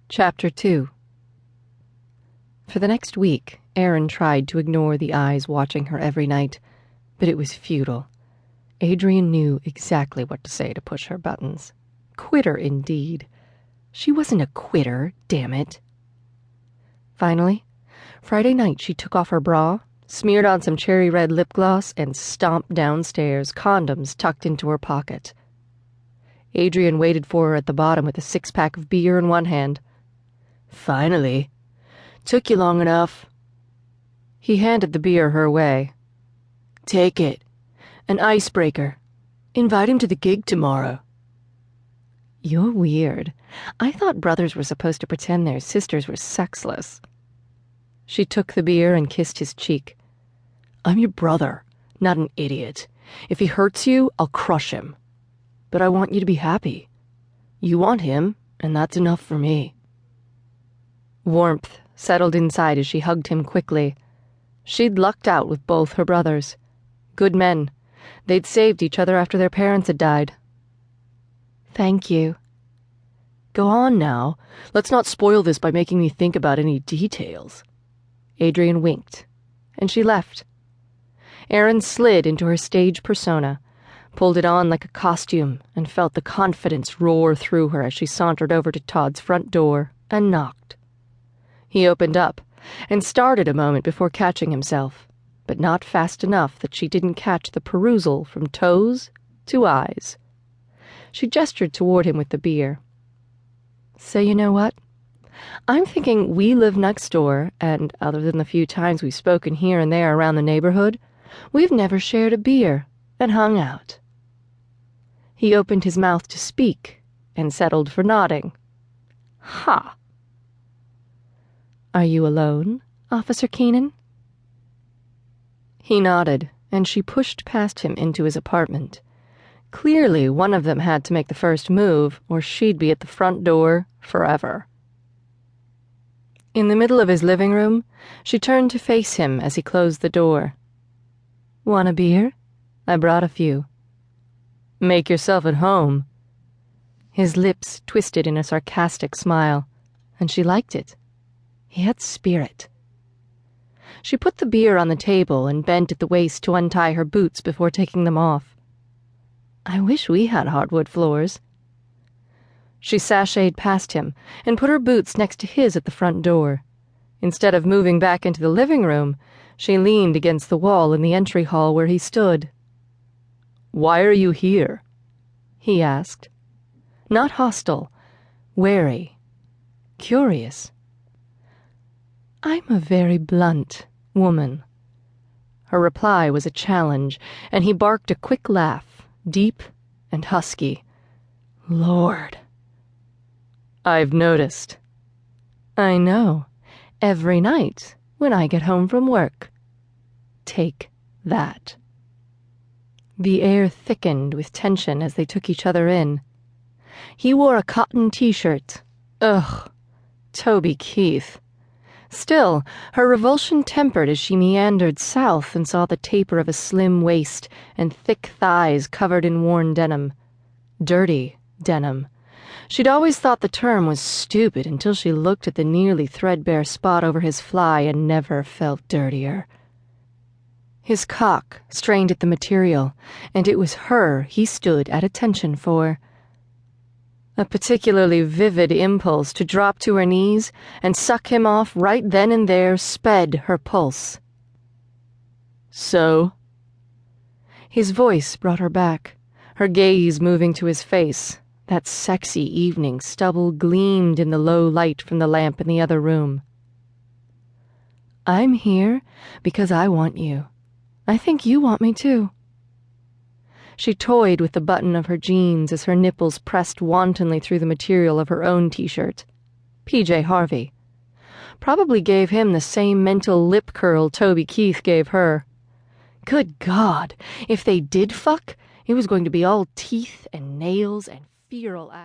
Chapter 2. For the next week, Erin tried to ignore the eyes watching her every night, but it was futile. Adrian knew exactly what to say to push her buttons. Quitter, indeed. She wasn't a quitter, damn it. Finally, Friday night she took off her bra, smeared on some cherry red lip gloss, and stomped downstairs, condoms tucked into her pocket. Adrian waited for her at the bottom with a six-pack of beer in one hand. "Finally. Took you long enough." He handed the beer her way. "Take it. An icebreaker. Invite him to the gig tomorrow." "You're weird. I thought brothers were supposed to pretend their sisters were sexless." She took the beer and kissed his cheek. "I'm your brother, not an idiot. If he hurts you, I'll crush him. But I want you to be happy. You want him, and that's enough for me." Warmth settled inside as she hugged him quickly. She'd lucked out with both her brothers. Good men. They'd saved each other after their parents had died. "Thank you." "Go on now. Let's not spoil this by making me think about any details." Adrian winked, and she left. Erin slid into her stage persona, pulled it on like a costume, and felt the confidence roar through her as she sauntered over to Todd's front door and knocked. He opened up and started a moment before catching himself, but not fast enough that she didn't catch the perusal from toes to eyes. She gestured toward him with the beer. "So you know what? I'm thinking we live next door, and other than the few times we've spoken here and there around the neighborhood, we've never shared a beer and hung out." He opened his mouth to speak and settled for nodding. "Ha!" "Are you alone, Officer Keenan?" He nodded, and she pushed past him into his apartment. Clearly, one of them had to make the first move, or she'd be at the front door forever. In the middle of his living room, she turned to face him as he closed the door. "Want a beer? I brought a few." "Make yourself at home." His lips twisted in a sarcastic smile, and she liked it. He had spirit. She put the beer on the table and bent at the waist to untie her boots before taking them off. "I wish we had hardwood floors." She sashayed past him and put her boots next to his at the front door. Instead of moving back into the living room, she leaned against the wall in the entry hall where he stood. "Why are you here?" he asked. Not hostile, wary, curious. "I'm a very blunt woman." Her reply was a challenge, and he barked a quick laugh, deep and husky. "Lord." "I've noticed." "I know. Every night when I get home from work. Take that." The air thickened with tension as they took each other in. He wore a cotton t-shirt. Ugh. Toby Keith. Still, her revulsion tempered as she meandered south and saw the taper of a slim waist and thick thighs covered in worn denim. Dirty denim. She'd always thought the term was stupid until she looked at the nearly threadbare spot over his fly and never felt dirtier. His cock strained at the material, and it was her he stood at attention for. A particularly vivid impulse to drop to her knees and suck him off right then and there sped her pulse. "So?" His voice brought her back, her gaze moving to his face. That sexy evening stubble gleamed in the low light from the lamp in the other room. "I'm here because I want you. I think you want me too." She toyed with the button of her jeans as her nipples pressed wantonly through the material of her own t-shirt. P.J. Harvey. Probably gave him the same mental lip curl Toby Keith gave her. Good God, if they did fuck, it was going to be all teeth and nails and feral